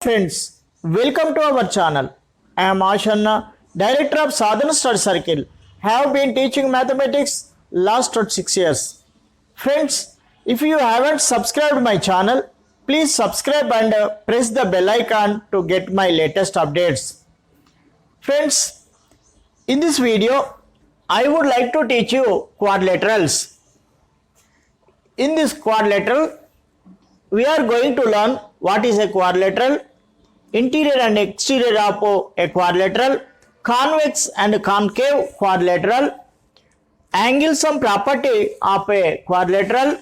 friends, welcome to our channel. I am Ashanna, Director of Sadhana Study Circle. Have been teaching mathematics last 6 years. Friends, if you haven't subscribed my channel, please subscribe and press the bell icon to get my latest updates. Friends, in this video, I would like to teach you quadrilaterals. In this quadrilateral, we are going to learn what is a quadrilateral, interior and exterior of a quadrilateral, convex and concave quadrilateral, angle sum property of a quadrilateral,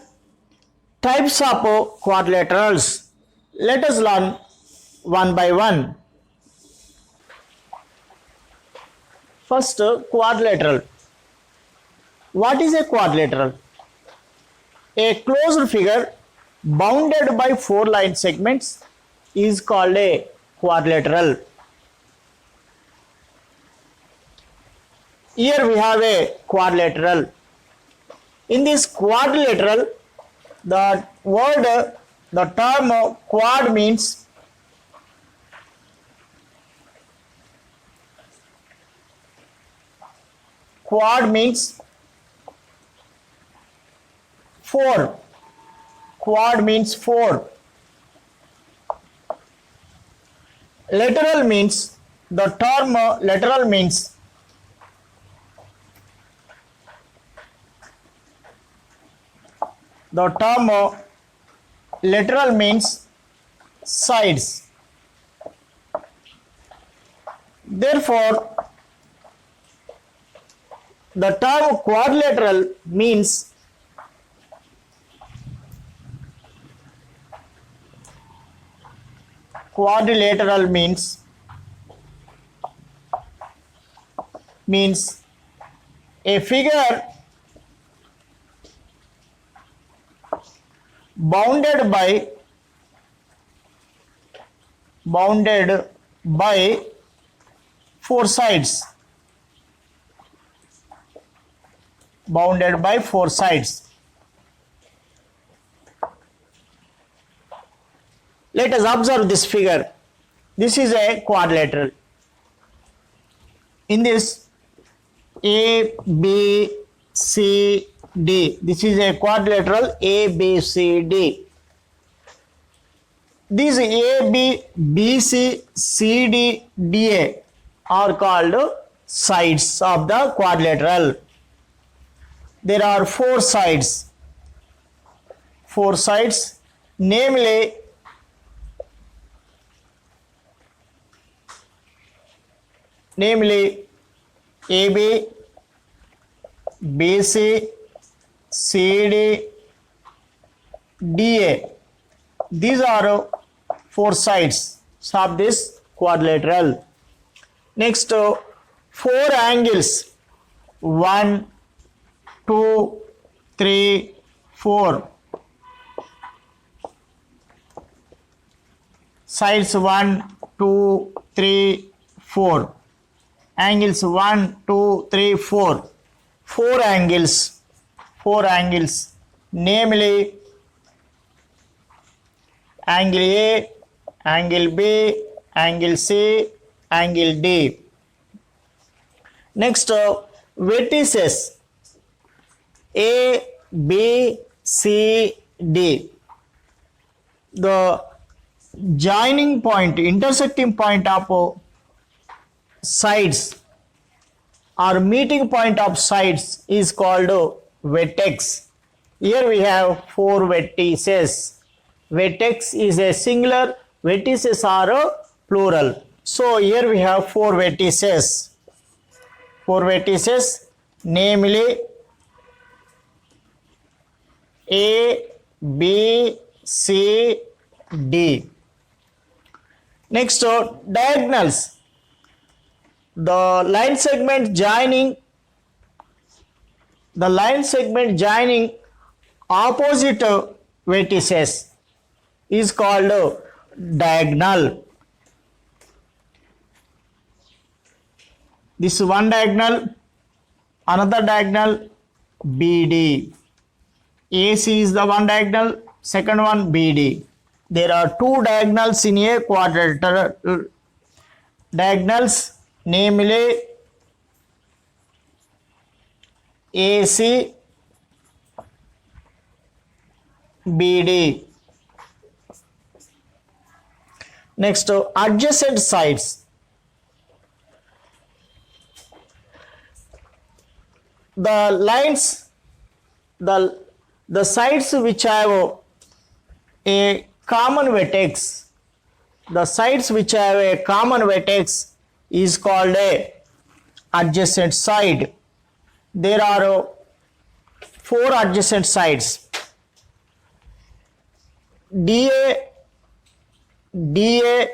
types of quadrilaterals. Let us learn one by one. First, quadrilateral. What is a quadrilateral? A closed figure bounded by 4 line segments is called a quadrilateral. Here we have a quadrilateral. In this quadrilateral, the term quad means four. Quad means 4. Lateral means, the term lateral means sides. Therefore, the term quadrilateral means a figure bounded by 4 sides. Let us observe this figure. This is a quadrilateral. In this A, B, C, D. This is a quadrilateral A, B, C, D. These A, B, B, C, C, D, D, A are called sides of the quadrilateral. There are 4 sides. Namely AB, BC, CD, DA. These are 4 sides of this quadrilateral. Next, 4 angles. 1, 2, 3, 4. Sides 1, 2, 3, 4. Angles 1, 2, 3, 4. 4 angles. Namely, angle A, angle B, angle C, angle D. Next, vertices A, B, C, D. The joining point, intersecting point of sides or meeting point of sides is called vertex. Here we have 4 vertices. Vertex is a singular, vertices are a plural. So here we have 4 vertices. Namely A, B, C, D. Next, diagonals. The line segment joining opposite vertices is called diagonal. This one diagonal, another diagonal, BD. AC is the one diagonal, second one BD. There are two diagonals in a quadrilateral. Diagonals, namely AC, BD. Next, adjacent sides. The lines, the sides which have a common vertex, the sides which have a common vertex is called a adjacent side. There are four adjacent sides: DA, DA,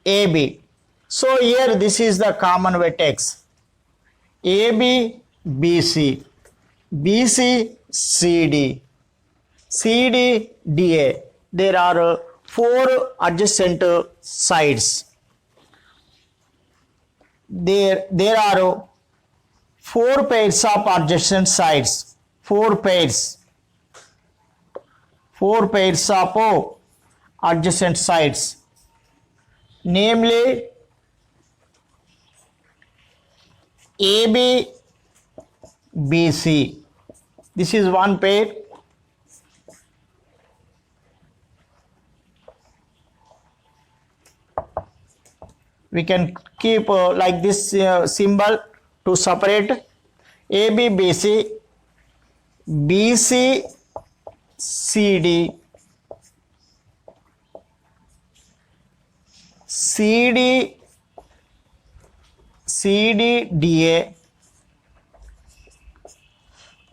AB. So here this is the common vertex: AB, BC, BC, CD, CD, DA. There are four adjacent sides. There are four pairs of adjacent sides. Four pairs of adjacent sides, namely AB, BC. This is one pair. We can keep like this symbol to separate AB, BC, BC, CD, CD, CD, DA.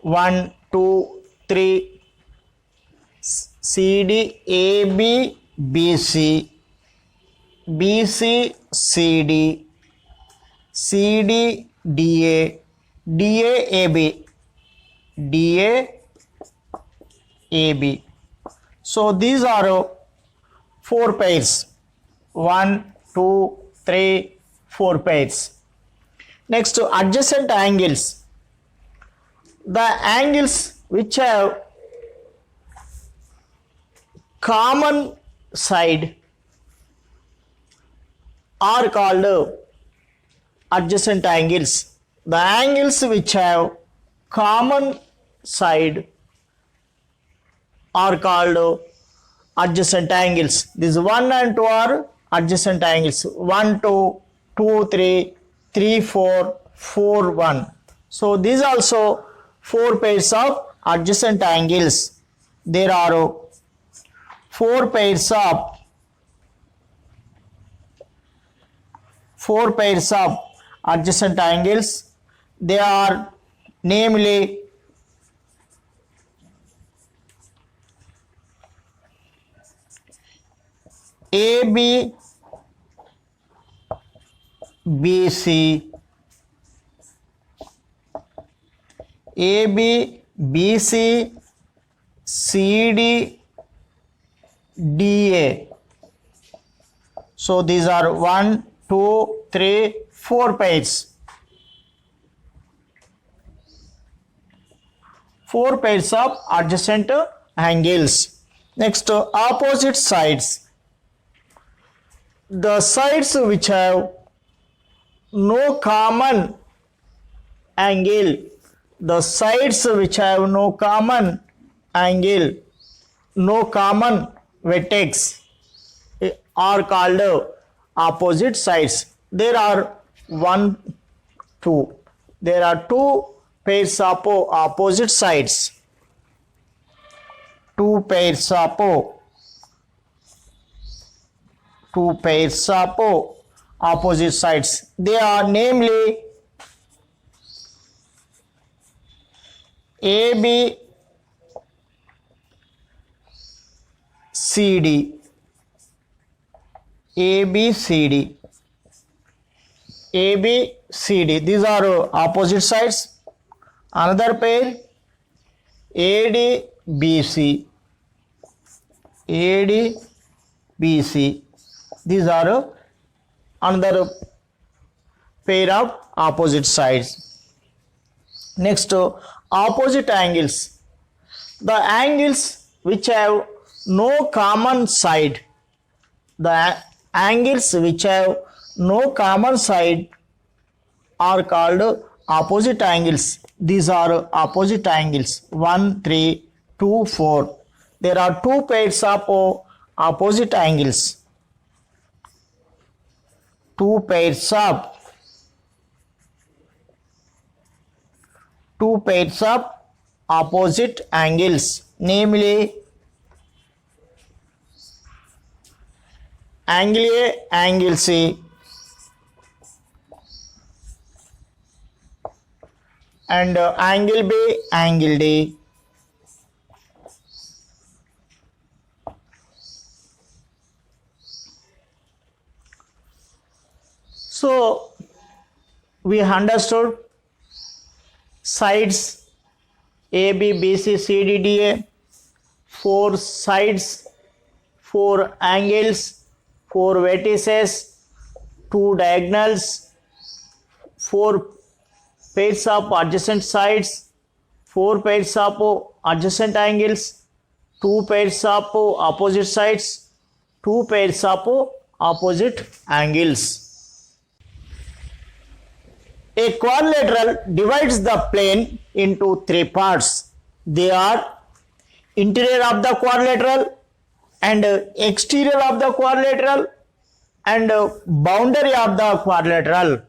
1, 2, 3, CD, AB, BC, BC, CD, CD, DA, DA, AB, DA, AB. So these are four pairs. 1, 2, 3, 4 pairs. Next, adjacent angles. The angles which have common side are called adjacent angles. The angles which have common side are called adjacent angles. These 1 and 2 are adjacent angles. 1, 2, 2, 3, 3, 4, 4, 1. So these also four pairs of adjacent angles. There are four pairs of adjacent angles. They are namely AB, BC, AB, BC, CD, DA. So these are 1, 2, 3, 4 pairs. 4 pairs of adjacent angles. Next, opposite sides. The sides which have no common angle, the sides which have no common angle, no common vertex are called opposite sides. There are 2 pairs of opposite sides. 2 pairs of opposite sides. They are namely AB, CD, AB, CD, AB, CD. These are opposite sides. Another pair AD, BC, AD, BC. These are another pair of opposite sides. Next, opposite angles. The angles which have no common side The angles which have no common side are called opposite angles. These are opposite angles 1, 3, 2, 4. There are two pairs of opposite angles. Two pairs of opposite angles, namely angle A, angle C, and angle B, angle D. So we understood sides AB, BC, CD, DA, four sides, four angles, four vertices, two diagonals, four pairs of adjacent sides, four pairs of adjacent angles, two pairs of opposite sides, two pairs of opposite angles. A quadrilateral divides the plane into three parts. They are interior of the quadrilateral and exterior of the quadrilateral and boundary of the quadrilateral.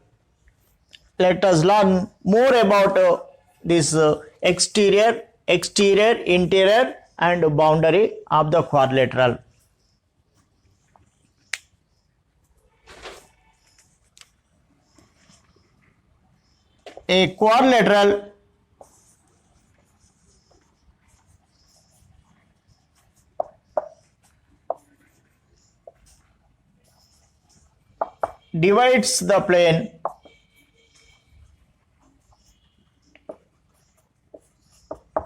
Let us learn more about this exterior, interior and boundary of the quadrilateral. A quadrilateral divides the plane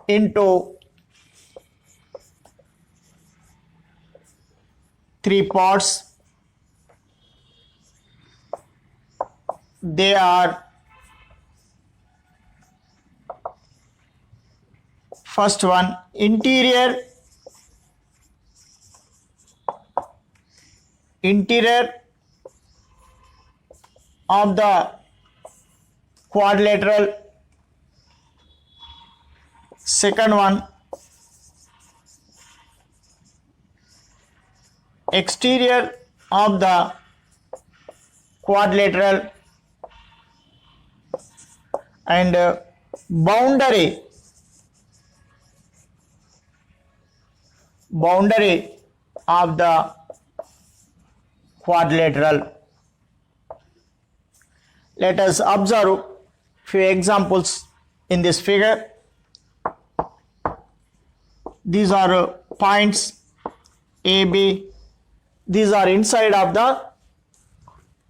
into three parts. They are first one interior of the quadrilateral, second one exterior of the quadrilateral, and boundary of the quadrilateral. Let us observe few examples in this figure. These are points A, B. These are inside of the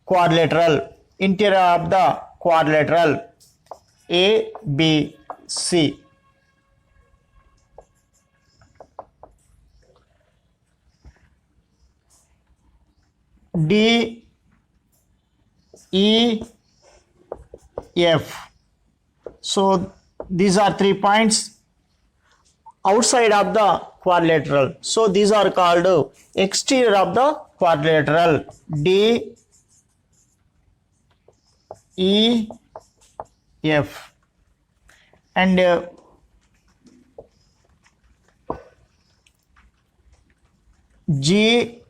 quadrilateral, interior of the quadrilateral A, B, C. D, E, F. So these are 3 points outside of the quadrilateral. So these are called exterior of the quadrilateral. D, E, F. And G,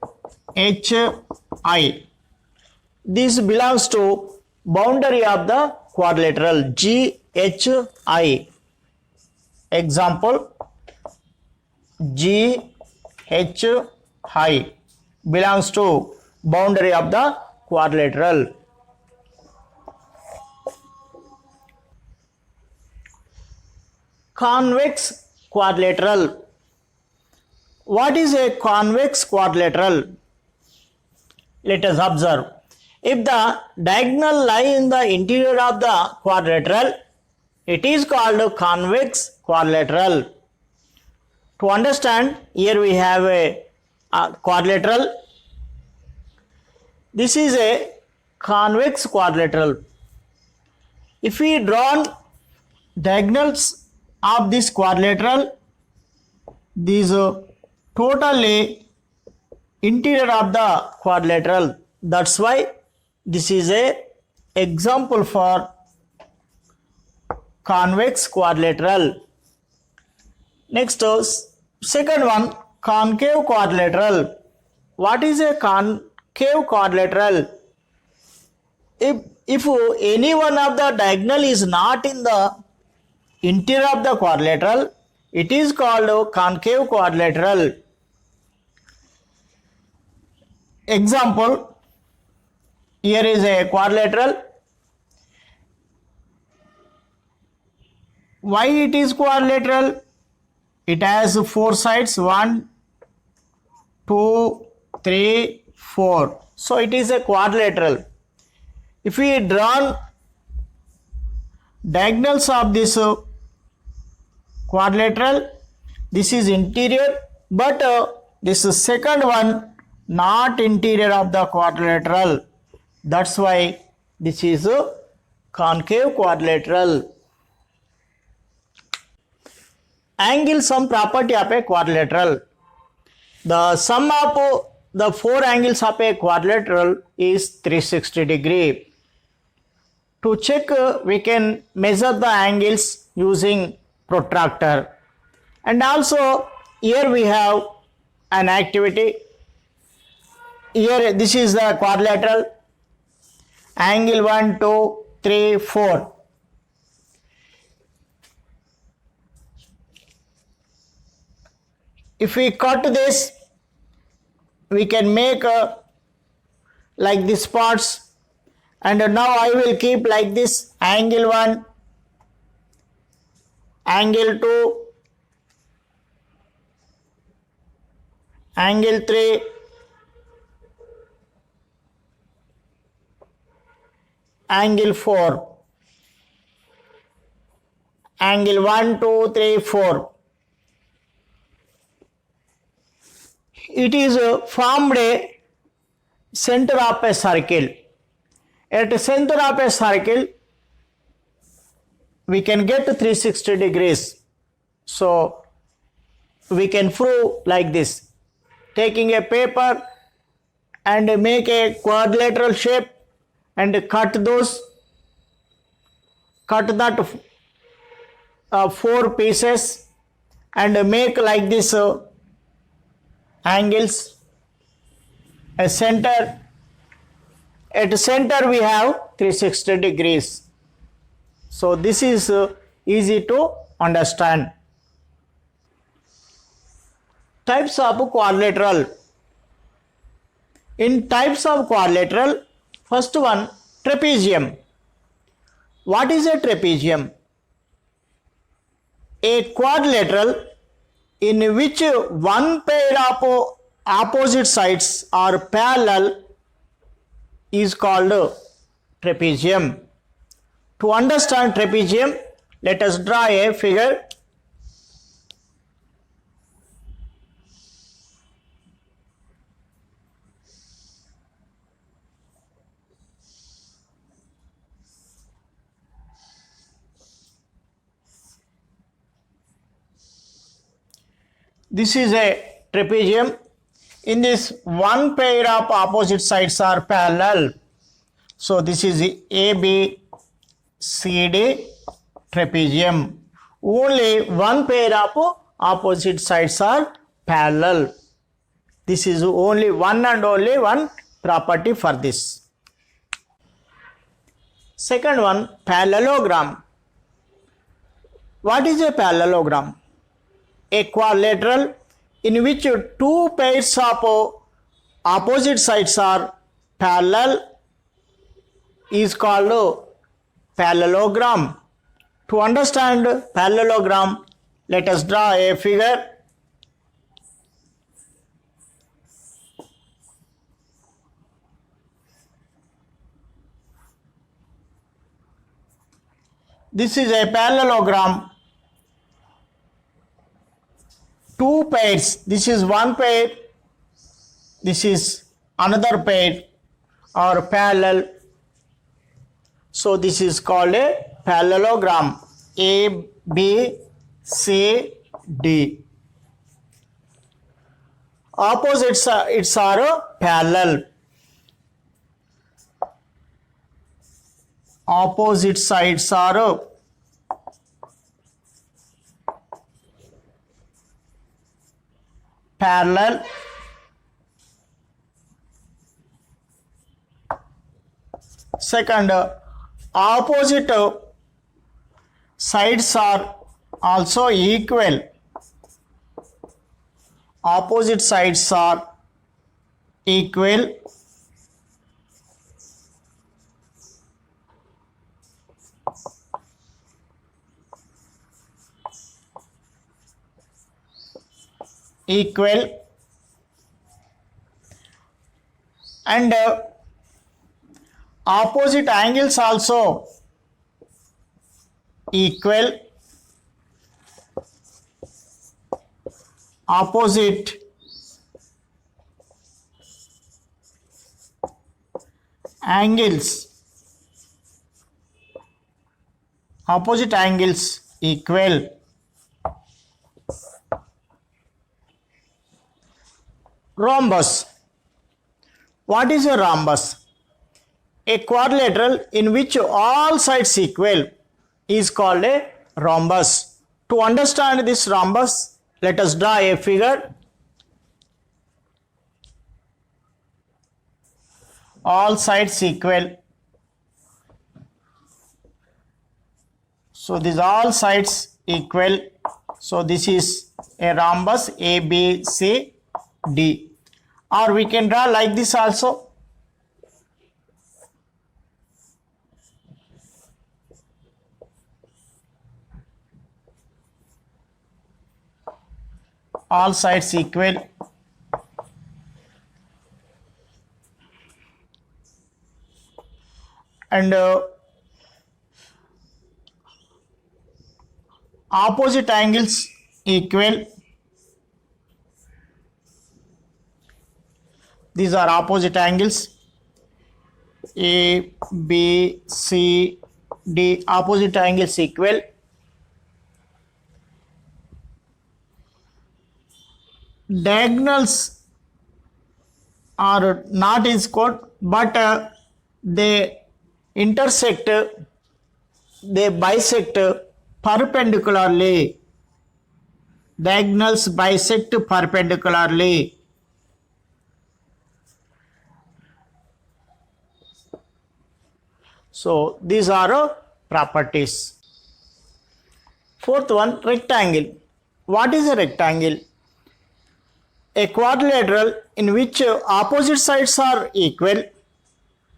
H, I. This belongs to boundary of the quadrilateral. G, H, I. Example, G, H, I belongs to boundary of the quadrilateral. Convex quadrilateral. What is a convex quadrilateral? Let us observe. If the diagonal lie in the interior of the quadrilateral, it is called a convex quadrilateral. To understand, here we have a quadrilateral. This is a convex quadrilateral. If we draw diagonals of this quadrilateral, these totally interior of the quadrilateral. That's why this is a example for convex quadrilateral. Next, second one, concave quadrilateral. What is a concave quadrilateral? If any one of the diagonal is not in the interior of the quadrilateral, it is called concave quadrilateral. Example, here is a quadrilateral. Why it is quadrilateral? It has four sides, 1, 2, 3, 4. So it is a quadrilateral. If we draw diagonals of this quadrilateral, this is interior, but this is second one not interior of the quadrilateral. That's why this is a concave quadrilateral. Angle sum property of a quadrilateral. The sum of the four angles of a quadrilateral is 360 degree. To check, we can measure the angles using protractor. And also here we have an activity. Here this is the quadrilateral. Angle 1, 2, 3, 4. If we cut this, we can make like these parts. And now I will keep like this: angle 1, angle 2, angle 3, angle 4, angle 1, 2, 3, 4. It is formed a center of a circle. At the center of a circle, we can get 360 degrees. So we can prove like this: taking a paper and make a quadrilateral shape and cut that 4 pieces and make like this angles. A center. At the center we have 360 degrees. So this is easy to understand. Types of quadrilateral. In types of quadrilateral, first one, trapezium. What is a trapezium? A quadrilateral in which one pair of opposite sides are parallel is called trapezium. To understand trapezium, let us draw a figure. This is a trapezium. In this, one pair of opposite sides are parallel. So this is ABCD trapezium. Only one pair of opposite sides are parallel. This is only one and only one property for this. Second one, parallelogram. What is a parallelogram? A quadrilateral in which two pairs of opposite sides are parallel is called parallelogram. To understand parallelogram, let us draw a figure. This is a parallelogram. Two pairs, this is one pair, this is another pair, are parallel. So this is called a parallelogram. A, B, C, D. Opposites its are parallel. Opposite sides are parallel. Second, opposite sides are also equal. Opposite sides are equal. Equal. And opposite angles also equal. Opposite angles equal. Rhombus. What is a rhombus? A quadrilateral in which all sides equal is called a rhombus. To understand this rhombus, let us draw a figure. All sides equal. So these all sides equal. So this is a rhombus A, B, C, D. Or we can draw like this also. All sides equal. And opposite angles equal. These are opposite angles. A, B, C, D. Opposite angles equal. Diagonals are not equal, but they intersect, they bisect perpendicularly. Diagonals bisect perpendicularly. So these are properties. Fourth one, rectangle. What is a rectangle? A quadrilateral in which opposite sides are equal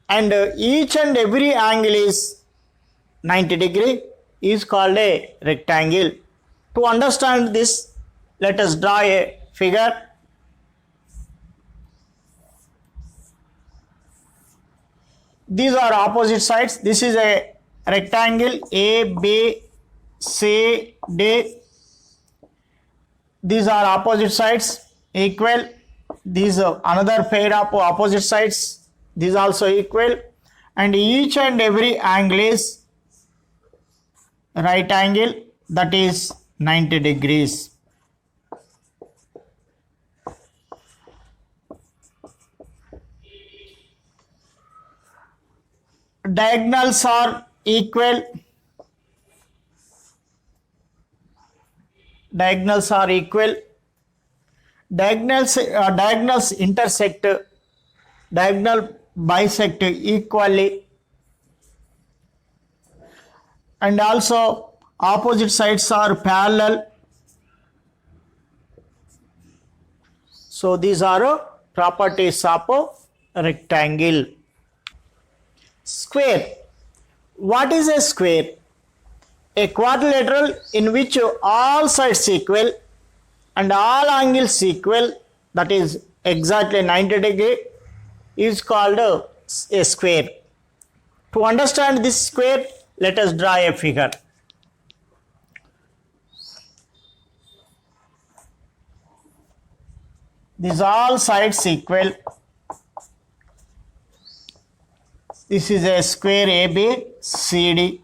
and each and every angle is 90 degree is called a rectangle. To understand this, let us draw a figure. These are opposite sides. This is a rectangle A, B, C, D. These are opposite sides equal. These are another pair of opposite sides. These also equal. And each and every angle is right angle, that is 90 degrees. Diagonals are equal. Diagonals are equal. Diagonals intersect. Diagonal bisect equally. And also opposite sides are parallel. So these are properties of a rectangle. Square. What is a square? A quadrilateral in which all sides equal and all angles equal, that is exactly 90 degree, is called a square. To understand this square, let us draw a figure. These all sides equal. This is a square ABCD.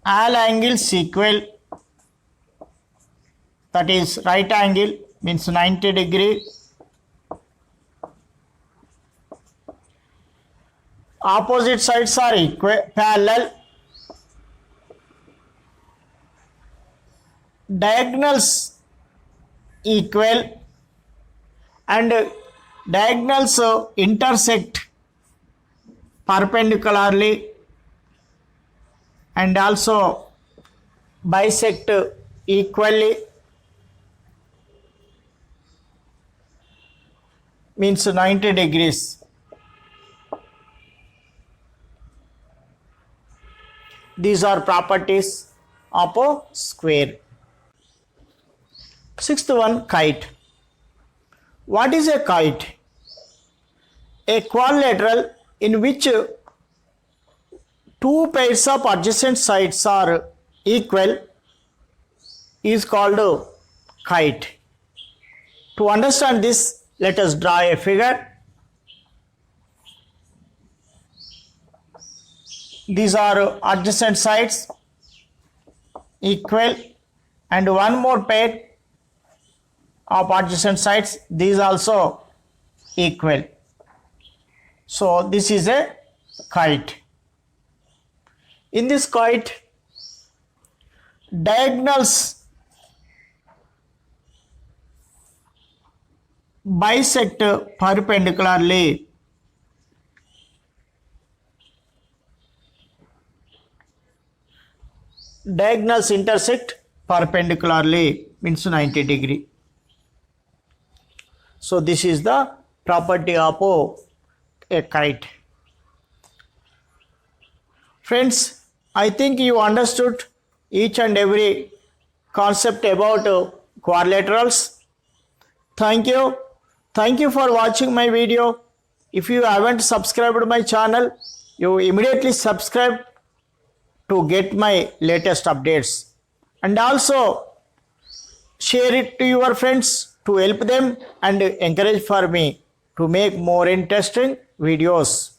All angles equal, that is right angle means 90 degree. Opposite sides are parallel. Diagonals equal, and diagonals intersect perpendicularly and also bisect equally, means 90 degrees. These are properties of a square. Sixth one, kite. What is a kite? A quadrilateral in which two pairs of adjacent sides are equal is called a kite. To understand this, let us draw a figure. These are adjacent sides equal, and one more pair of adjacent sides, these also equal. So this is a kite. In this kite, diagonals bisect perpendicularly. Diagonals intersect perpendicularly, means 90 degree. So this is the property of a kite. Friends, I think you understood each and every concept about quadrilaterals. Thank you. Thank you for watching my video. If you haven't subscribed my channel, you immediately subscribe to get my latest updates, and also share it to your friends to help them and encourage for me to make more interesting videos.